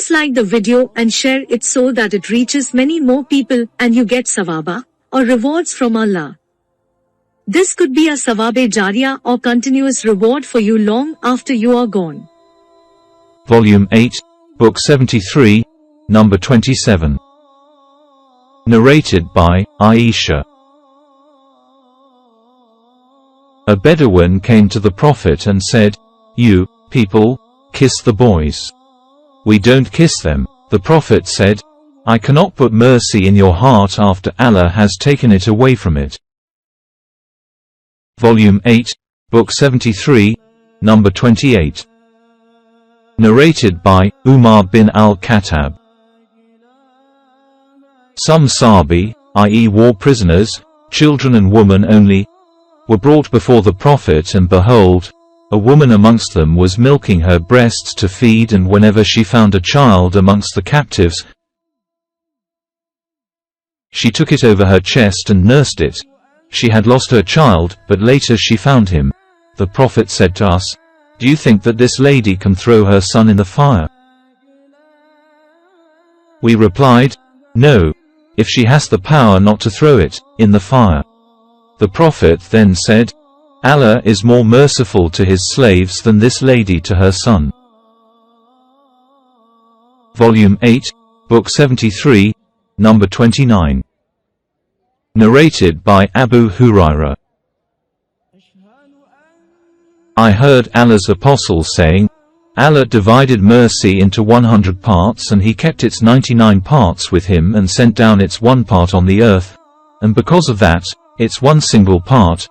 Please like the video and share it so that it reaches many more people and you get sawaba, or rewards from Allah. This could be a sawabe jariyah or continuous reward for you long after you are gone. Volume 8, Book 73, Number 27. Narrated by Aisha. A Bedouin came to the Prophet and said, "You, people, kiss the boys. We don't kiss them." The Prophet said, "I cannot put mercy in your heart after Allah has taken it away from it." Volume 8, Book 73, Number 28. Narrated by Umar bin al-Khattab. Some Sahabi, i.e. war prisoners, children and women only, were brought before the Prophet, and behold, a woman amongst them was milking her breasts to feed, and whenever she found a child amongst the captives, she took it over her chest and nursed it. She had lost her child, but later she found him. The Prophet said to us, "Do you think that this lady can throw her son in the fire?" We replied, "No, if she has the power not to throw it in the fire." The Prophet then said, "Allah is more merciful to his slaves than this lady to her son." Volume 8, Book 73, Number 29. Narrated by Abu Hurairah. I heard Allah's Apostle saying, "Allah divided mercy into 100 parts, and he kept its 99 parts with him and sent down its one part on the earth, and because of that, its one single part,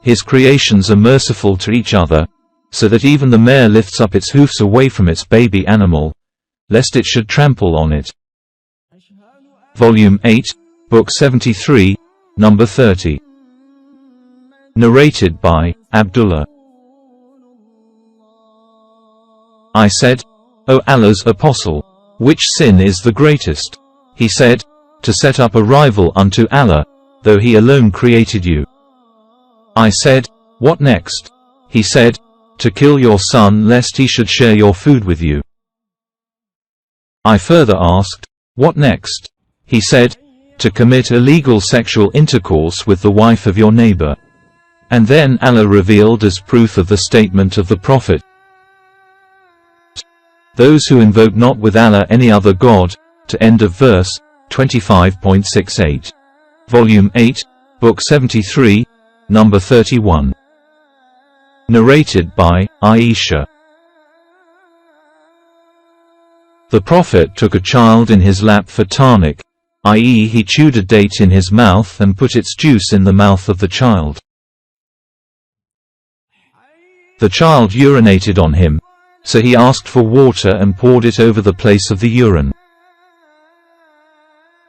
his creations are merciful to each other, so that even the mare lifts up its hoofs away from its baby animal, lest it should trample on it." Volume 8, Book 73, Number 30. Narrated by Abdullah. I said, "O Allah's Apostle, which sin is the greatest?" He said, "To set up a rival unto Allah, though he alone created you." I said, "What next?" He said, "To kill your son lest he should share your food with you." I further asked, "What next?" He said, "To commit illegal sexual intercourse with the wife of your neighbor." And then Allah revealed as proof of the statement of the Prophet, "Those who invoke not with Allah any other God," to end of verse 25.68. Volume 8, Book 73, Number 31. Narrated by Aisha. The Prophet took a child in his lap for tarnik, i.e. he chewed a date in his mouth and put its juice in the mouth of the child. The child urinated on him, so he asked for water and poured it over the place of the urine.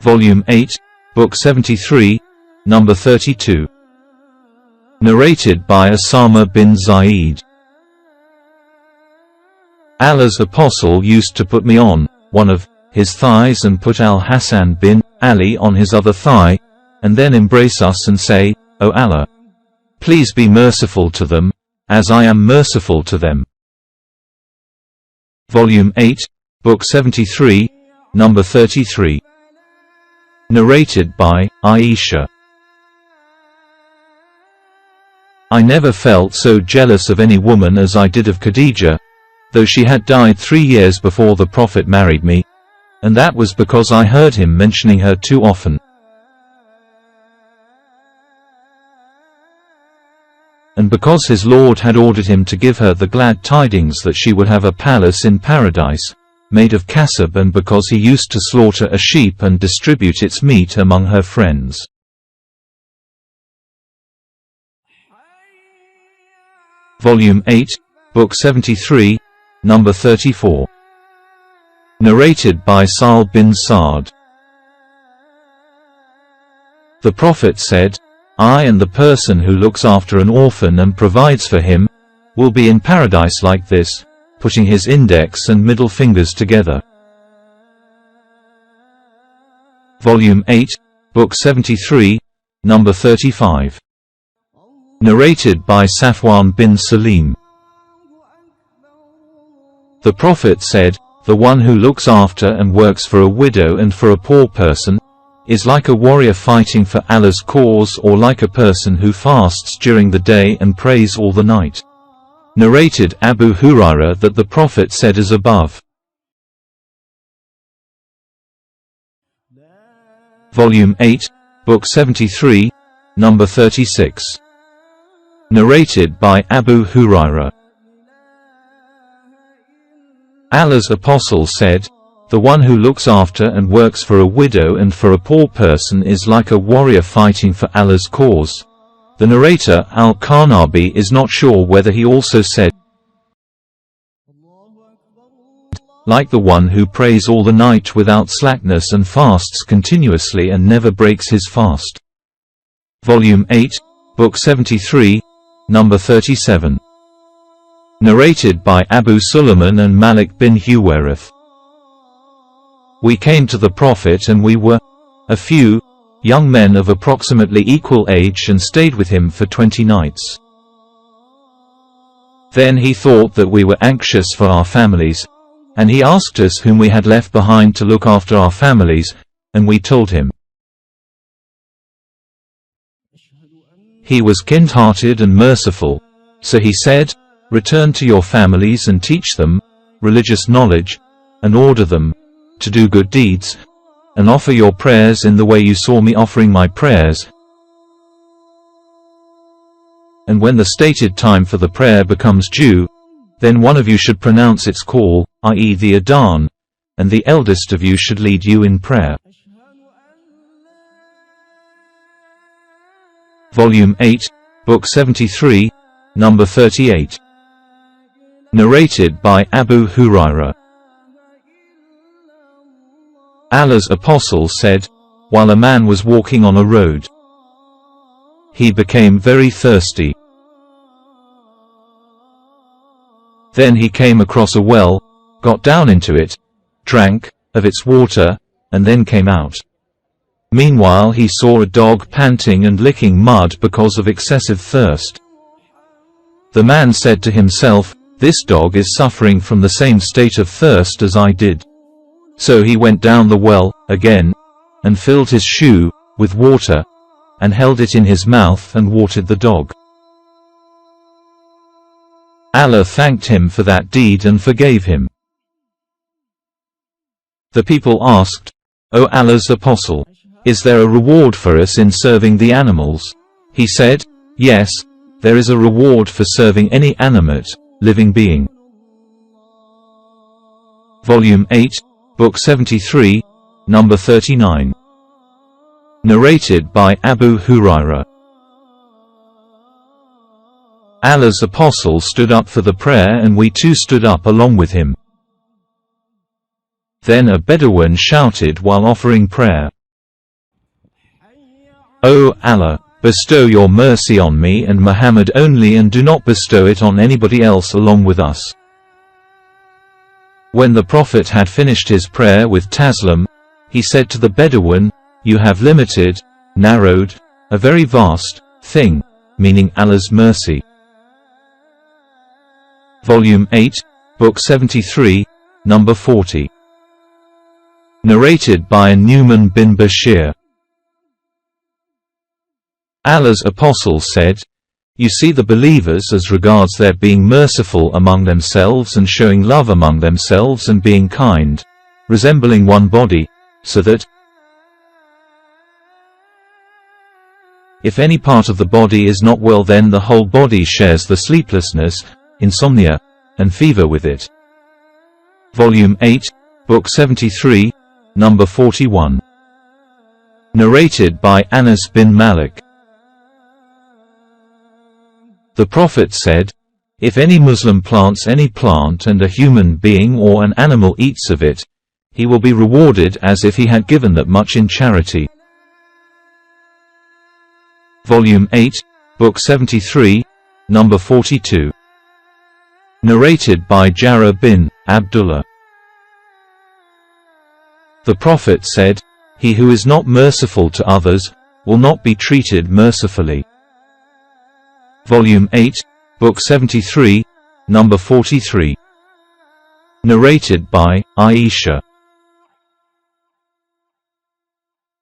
Volume 8, Book 73, Number 32. Narrated by Osama bin Zaid. Allah's Apostle used to put me on one of his thighs and put Al-Hasan bin Ali on his other thigh, and then embrace us and say, "O Allah, please be merciful to them, as I am merciful to them." Volume 8, Book 73, Number 33. Narrated by Aisha. I never felt so jealous of any woman as I did of Khadijah, though she had died 3 years before the Prophet married me, and that was because I heard him mentioning her too often. And because his Lord had ordered him to give her the glad tidings that she would have a palace in paradise, made of kasab, and because he used to slaughter a sheep and distribute its meat among her friends. Volume 8, Book 73, Number 34. Narrated by Sa'al bin Sa'd. The Prophet said, "I and the person who looks after an orphan and provides for him, will be in paradise like this," putting his index and middle fingers together. Volume 8, Book 73, Number 35. Narrated by Safwan bin Salim. The Prophet said, "The one who looks after and works for a widow and for a poor person, is like a warrior fighting for Allah's cause, or like a person who fasts during the day and prays all the night." Narrated Abu Hurairah that the Prophet said as above. Volume 8, Book 73, Number 36. Narrated by Abu Hurairah. Allah's Apostle said, "The one who looks after and works for a widow and for a poor person is like a warrior fighting for Allah's cause." The narrator, Al-Qarnabi, is not sure whether he also said, like the one who prays all the night without slackness and fasts continuously and never breaks his fast. Volume 8, Book 73, Number 37. Narrated by Abu Sulaiman and Malik bin Huwairith. We came to the Prophet and we were a few young men of approximately equal age and stayed with him for 20 nights. Then he thought that we were anxious for our families, and he asked us whom we had left behind to look after our families, and we told him. He was kind-hearted and merciful, so he said, "Return to your families and teach them religious knowledge, and order them to do good deeds, and offer your prayers in the way you saw me offering my prayers. And when the stated time for the prayer becomes due, then one of you should pronounce its call, i.e. the adhan, and the eldest of you should lead you in prayer." Volume 8, Book 73, Number 38. Narrated by Abu Hurairah. Allah's Apostle said, while a man was walking on a road, he became very thirsty. Then he came across a well, got down into it, drank of its water, and then came out. Meanwhile he saw a dog panting and licking mud because of excessive thirst. The man said to himself, "This dog is suffering from the same state of thirst as I did." So he went down the well, again, and filled his shoe with water, and held it in his mouth and watered the dog. Allah thanked him for that deed and forgave him. The people asked, "O Allah's Apostle, is there a reward for us in serving the animals?" He said, "Yes, there is a reward for serving any animate, living being." Volume 8, Book 73, Number 39. Narrated by Abu Hurairah. Allah's Apostle stood up for the prayer and we too stood up along with him. Then a Bedouin shouted while offering prayer, "O Allah, bestow your mercy on me and Muhammad only, and do not bestow it on anybody else along with us." When the Prophet had finished his prayer with Taslim, he said to the Bedouin, "You have limited, narrowed, a very vast thing, meaning Allah's mercy." Volume 8, Book 73, Number 40. Narrated by Nu'man bin Bashir. Allah's Apostle said, "You see the believers as regards their being merciful among themselves and showing love among themselves and being kind, resembling one body, so that if any part of the body is not well, then the whole body shares the sleeplessness, insomnia, and fever with it." Volume 8, Book 73, Number 41. Narrated by Anas bin Malik. The Prophet said, "If any Muslim plants any plant and a human being or an animal eats of it, he will be rewarded as if he had given that much in charity." Volume 8, Book 73, Number 42. Narrated by Jarrah bin Abdullah. The Prophet said, "He who is not merciful to others will not be treated mercifully." Volume 8, Book 73, Number 43. Narrated by Aisha.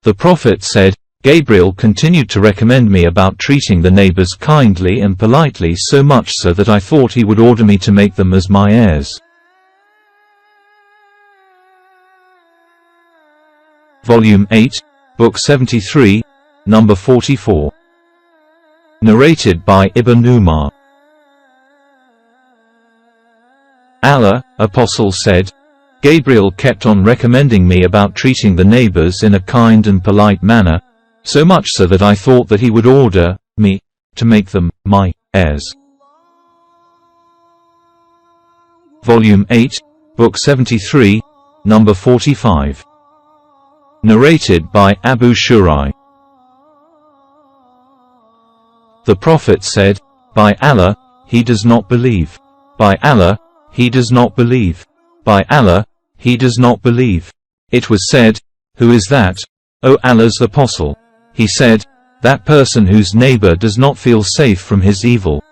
The Prophet said, Gabriel continued to recommend me about treating the neighbors kindly and politely, so much so that I thought he would order me to make them as my heirs. Volume 8, Book 73, Number 44. Narrated by Ibn Umar. Allah, Apostle said, Gabriel kept on recommending me about treating the neighbors in a kind and polite manner, so much so that I thought that he would order me to make them my heirs. Volume 8, Book 73, Number 45. Narrated by Abu Shurai. The Prophet said, By Allah, he does not believe. By Allah, he does not believe. By Allah, he does not believe. It was said, Who is that, O Allah's Apostle? He said, That person whose neighbor does not feel safe from his evil.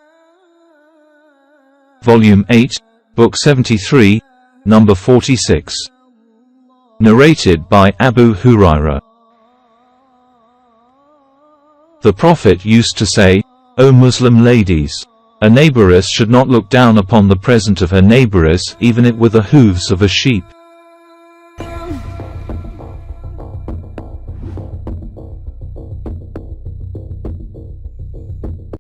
Volume 8, Book 73, Number 46. Narrated by Abu Hurairah. The Prophet used to say, O Muslim ladies, a neighboress should not look down upon the present of her neighboress, even it were the hooves of a sheep.